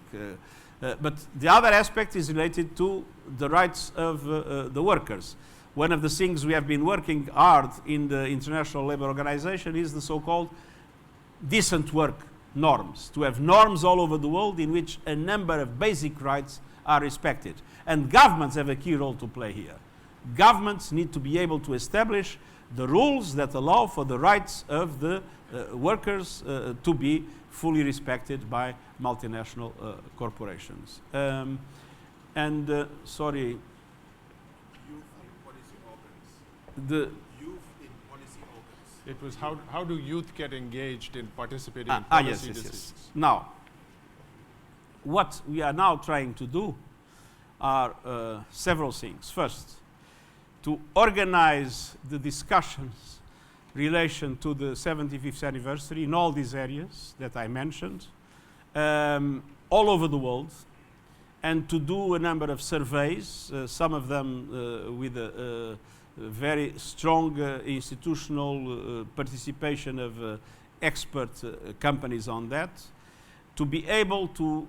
S8: But the other aspect is related to the rights of the workers. One of the things we have been working hard in the International Labour Organization is the so-called decent work norms, to have norms all over the world in which a number of basic rights are respected. And governments have a key role to play here. Governments need to be able to establish the rules that allow for the rights of the workers to be fully respected by multinational corporations. Sorry, the
S2: youth in policy organs. It was how do youth get engaged in participating in
S8: yes,
S2: policy decisions?
S8: yes. Now, what we are now trying to do are several things. First, to organize the discussions in relation to the 75th anniversary in all these areas that I mentioned, all over the world, and to do a number of surveys, some of them with a very strong institutional participation of expert companies on that, to be able to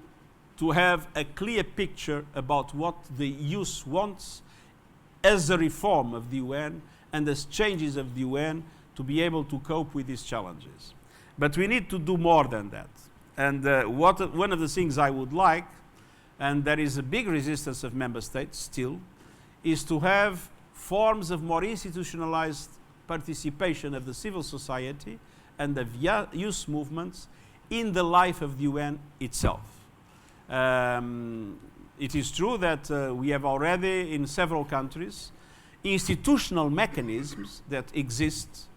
S8: have a clear picture about what the youth wants as a reform of the UN and as changes of the UN to be able to cope with these challenges. But we need to do more than that. And one of the things I would like, and there is a big resistance of member states still, is to have forms of more institutionalized participation of the civil society and of youth movements in the life of the UN itself. It is true that we have already in several countries institutional mechanisms that exist.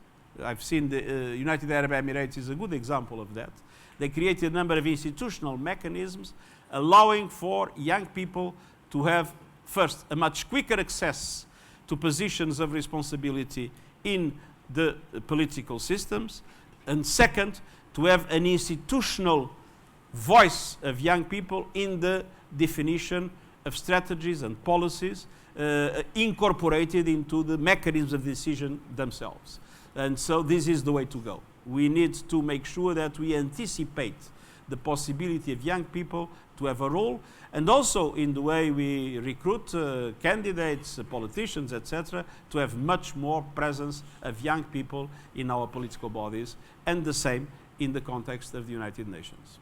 S8: I've seen the United Arab Emirates is a good example of that. They created a number of institutional mechanisms allowing for young people to have, first, a much quicker access to positions of responsibility in the political systems, and second, to have an institutional voice of young people in the definition of strategies and policies incorporated into the mechanisms of decision themselves. And so this is the way to go. We need to make sure that we anticipate the possibility of young people to have a role, and also in the way we recruit candidates, politicians, etc., to have much more presence of young people in our political bodies, and the same in the context of the United Nations.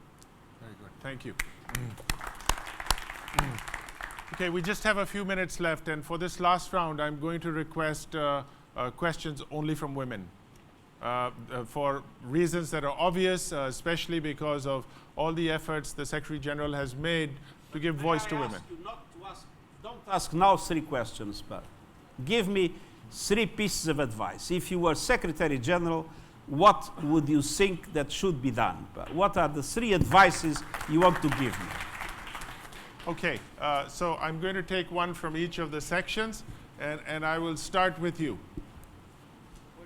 S2: Very good. Thank you. Okay, we just have a few minutes left, and for this last round, I'm going to request questions only from women. For reasons that are obvious, especially because of all the efforts the Secretary General has made to give voice to women.
S8: Don't ask now 3 questions, but give me 3 pieces of advice. If you were Secretary General, what would you think that should be done? What are the 3 advices you want to give me?
S2: Okay, so I'm going to take one from each of the sections, and I will start with you.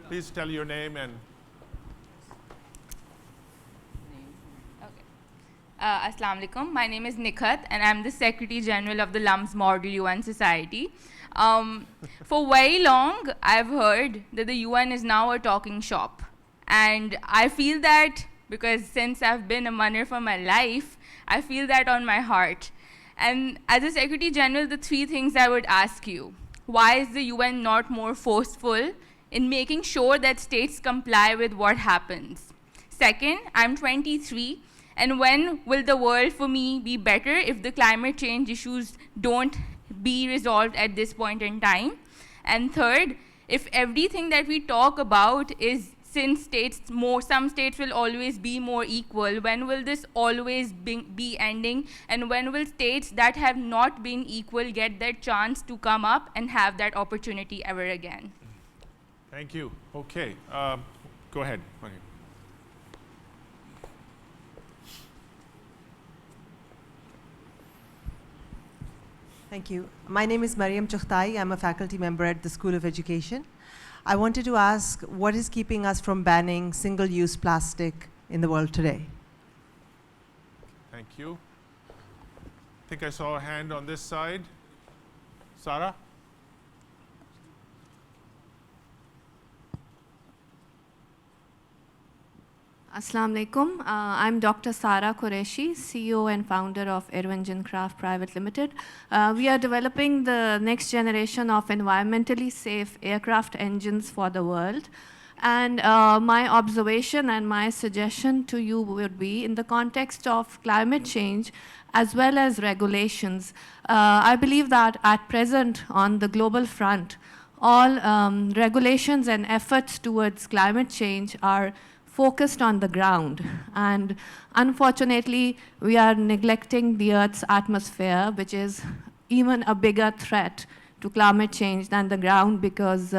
S2: Please tell your name and...
S16: Assalamu alaikum. My name is Nikhat, and I'm the Secretary General of the LUMS Model UN Society. For very long, I've heard that the UN is now a talking shop. And I feel that, because since I've been a munner for my life, I feel that on my heart. And as a Secretary General, the 3 things I would ask you. Why is the UN not more forceful in making sure that states comply with what happens? Second, I'm 23. And when will the world for me be better if the climate change issues don't be resolved at this point in time? And third, if everything that we talk about is, since some states will always be more equal, when will this always be ending? And when will states that have not been equal get their chance to come up and have that opportunity ever again?
S2: Thank you. Okay, go ahead.
S17: Thank you. My name is Mariam Chughtai. I'm a faculty member at the School of Education. I wanted to ask, what is keeping us from banning single-use plastic in the world today?
S2: Thank you. I think I saw a hand on this side. Sarah?
S18: Assalamu alaikum. I'm Dr. Sara Qureshi, CEO and founder of Irwin Craft Private Limited. We are developing the next generation of environmentally safe aircraft engines for the world. And my observation and my suggestion to you would be, in the context of climate change as well as regulations, I believe that at present on the global front, all regulations and efforts towards climate change are focused on the ground. And unfortunately, we are neglecting the Earth's atmosphere, which is even a bigger threat to climate change than the ground, because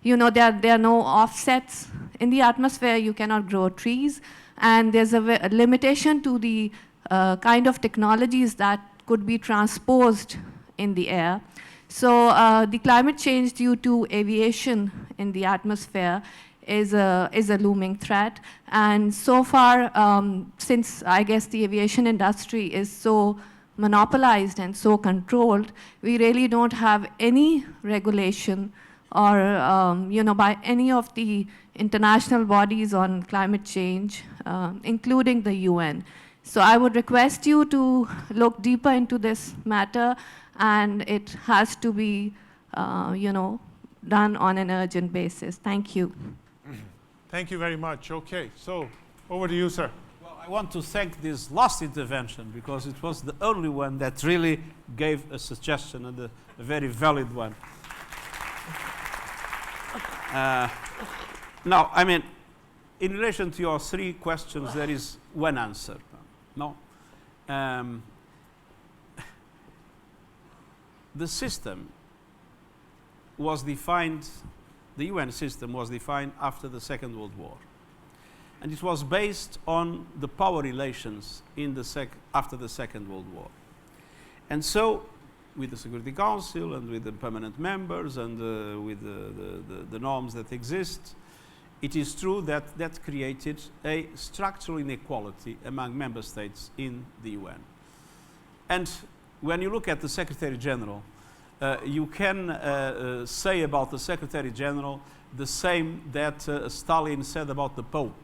S18: you know, there are no offsets in the atmosphere. You cannot grow trees. And there's a limitation to the kind of technologies that could be transposed in the air. So the climate change due to aviation in the atmosphere is a looming threat. And so far, since I guess the aviation industry is so monopolized and so controlled, we really don't have any regulation or you know, by any of the international bodies on climate change, including the UN. So I would request you to look deeper into this matter, and it has to be you know, done on an urgent basis. Thank you.
S2: Thank you very much. Okay, so over to you, sir.
S8: Well, I want to thank this last intervention, because it was the only one that really gave a suggestion, and a very valid one. Now, I mean, in relation to your 3 questions, there is one answer. No? The system was defined, the UN system was defined after the Second World War. And it was based on the power relations in the after the Second World War. And so, with the Security Council and with the permanent members and with the norms that exist, it is true that that created a structural inequality among member states in the UN. And when you look at the Secretary General, you can say about the Secretary General the same that Stalin said about the Pope,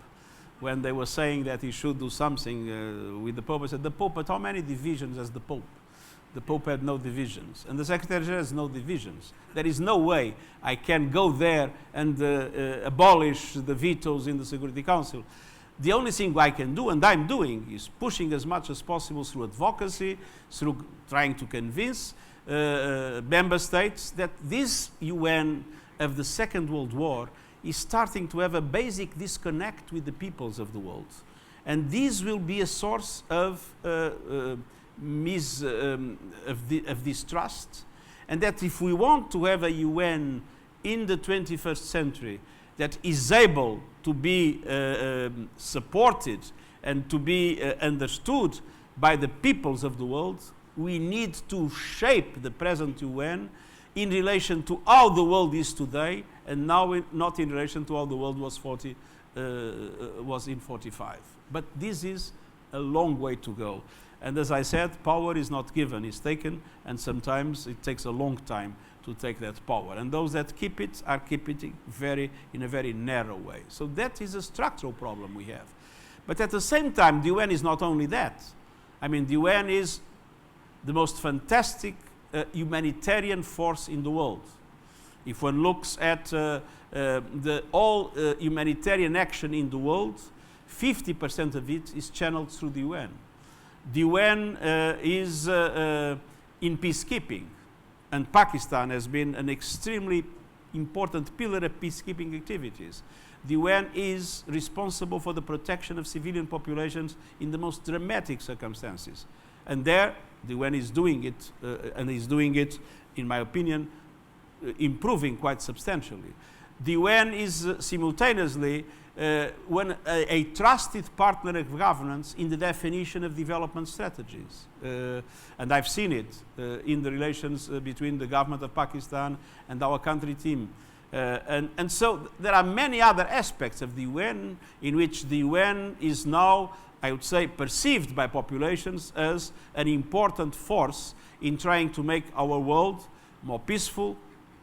S8: when they were saying that he should do something with the Pope. I said, the Pope, but how many divisions has the Pope? The Pope had no divisions, and the Secretary General has no divisions. There is no way I can go there and abolish the vetoes in the Security Council. The only thing I can do, and I'm doing, is pushing as much as possible through advocacy, through trying to convince member states that this UN of the Second World War is starting to have a basic disconnect with the peoples of the world. And this will be a source of distrust and that if we want to have a UN in the 21st century that is able to be supported and to be understood by the peoples of the world, we need to shape the present UN in relation to how the world is today, and now not in relation to how the world was in 45. But this is a long way to go. And as I said, power is not given, it's taken, and sometimes it takes a long time to take that power. And those that keep it are keeping it in a very narrow way. So that is a structural problem we have. But at the same time, the UN is not only that. I mean, the UN is the most fantastic humanitarian force in the world. If one looks at all humanitarian action in the world, 50% of it is channeled through the UN. The UN is in peacekeeping, and Pakistan has been an extremely important pillar of peacekeeping activities. The UN is responsible for the protection of civilian populations in the most dramatic circumstances. And there, the UN is doing it, and is doing it, in my opinion, improving quite substantially. The UN is simultaneously a trusted partner of governance in the definition of development strategies. And I've seen it in the relations between the government of Pakistan and our country team. And so there are many other aspects of the UN in which the UN is now, I would say, perceived by populations as an important force in trying to make our world more peaceful,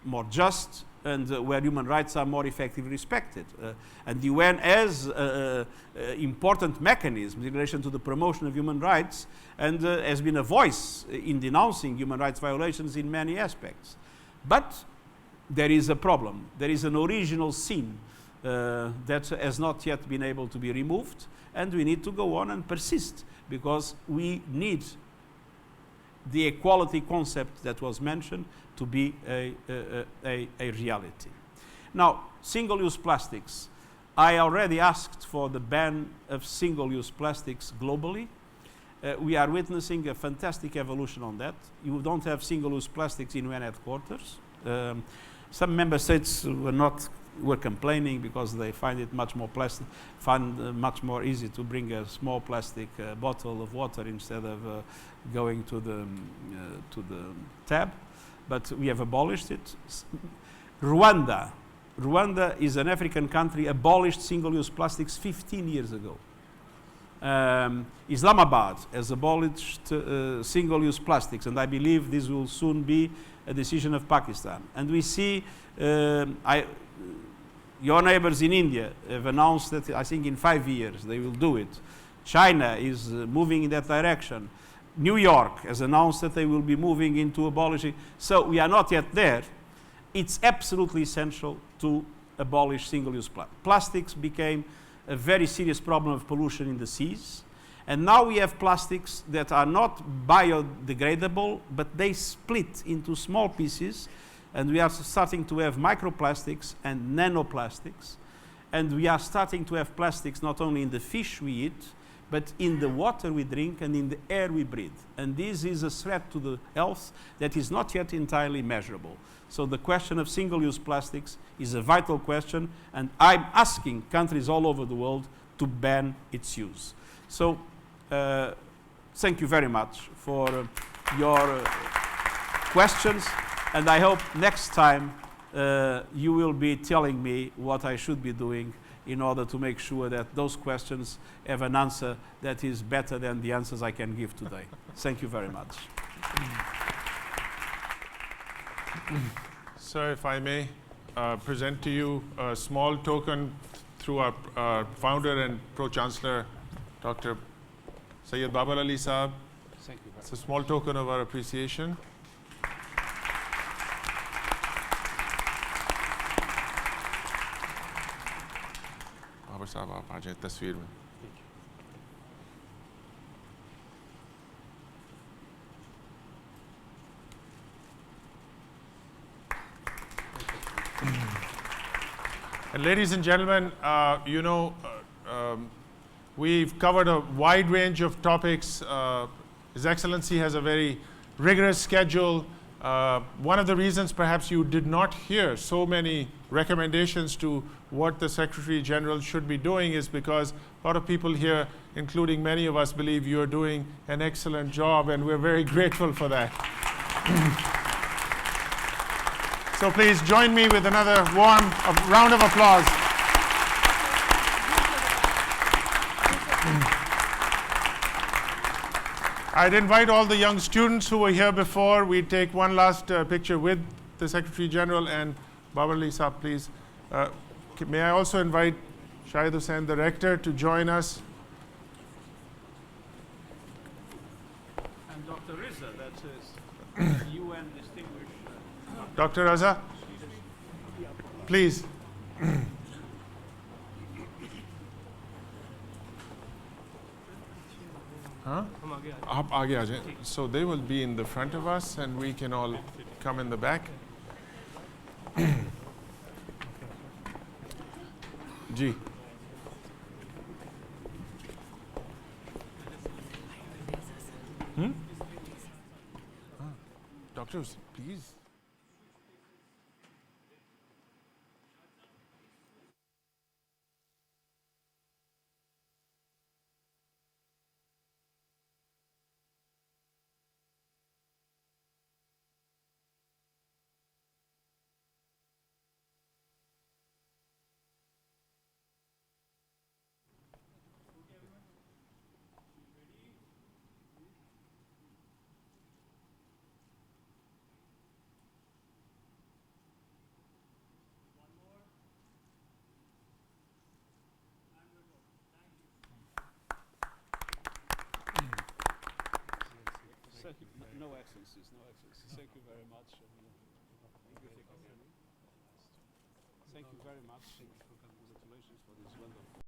S8: more just, and where human rights are more effectively respected. And the UN has important mechanisms in relation to the promotion of human rights, and has been a voice in denouncing human rights violations in many aspects. But there is a problem. There is an original sin that has not yet been able to be removed, and we need to go on and persist, because we need the equality concept that was mentioned to be a reality. Now, single-use plastics. I already asked for the ban of single-use plastics globally. We are witnessing a fantastic evolution on that. You don't have single-use plastics in UN headquarters. Some member states were complaining because they find it much more much more easy to bring a small plastic bottle of water instead of going to the tab. But we have abolished it. Rwanda is an African country, abolished single-use plastics 15 years ago. Islamabad has abolished single-use plastics, and I believe this will soon be a decision of Pakistan. And we see your neighbors in India have announced that, I think in 5 years they will do it. China is moving in that direction. New York has announced that they will be moving into abolishing. So we are not yet there. It's absolutely essential to abolish single-use plastics. Plastics became a very serious problem of pollution in the seas. And now we have plastics that are not biodegradable, but they split into small pieces. And we are starting to have microplastics and nanoplastics. And we are starting to have plastics not only in the fish we eat, but in the water we drink and in the air we breathe. And this is a threat to the health that is not yet entirely measurable. So the question of single-use plastics is a vital question, and I'm asking countries all over the world to ban its use. So thank you very much for your questions, and I hope next time you will be telling me what I should be doing in order to make sure that those questions have an answer that is better than the answers I can give today. Thank you very much.
S2: Sir, if I may present to you a small token through our founder and Pro-Chancellor, Dr. Syed Babar Ali Saab.
S8: Thank you.
S2: It's a small token of our appreciation. Babar साहब आप आ जाएं तस्वीर में. And ladies and gentlemen, we've covered a wide range of topics. His Excellency has a very rigorous schedule. One of the reasons perhaps you did not hear so many recommendations to what the Secretary General should be doing is because a lot of people here, including many of us, believe you are doing an excellent job, and we're very grateful for that. So please join me with another warm round of applause. I'd invite all the young students who were here before. We take one last picture with the Secretary General and Babarli Saab, please. May I also invite Shahid Hussain, the Rector, to join us.
S8: And Dr. Riza, that is UN distinguished.
S2: Dr. Raza, please. Huh? So they will be in the front of us and we can all come in the back. Ji. Doctors, please.
S8: No excellencies, no excellencies. Thank you very much. Thank you very much. Congratulations for this wonderful.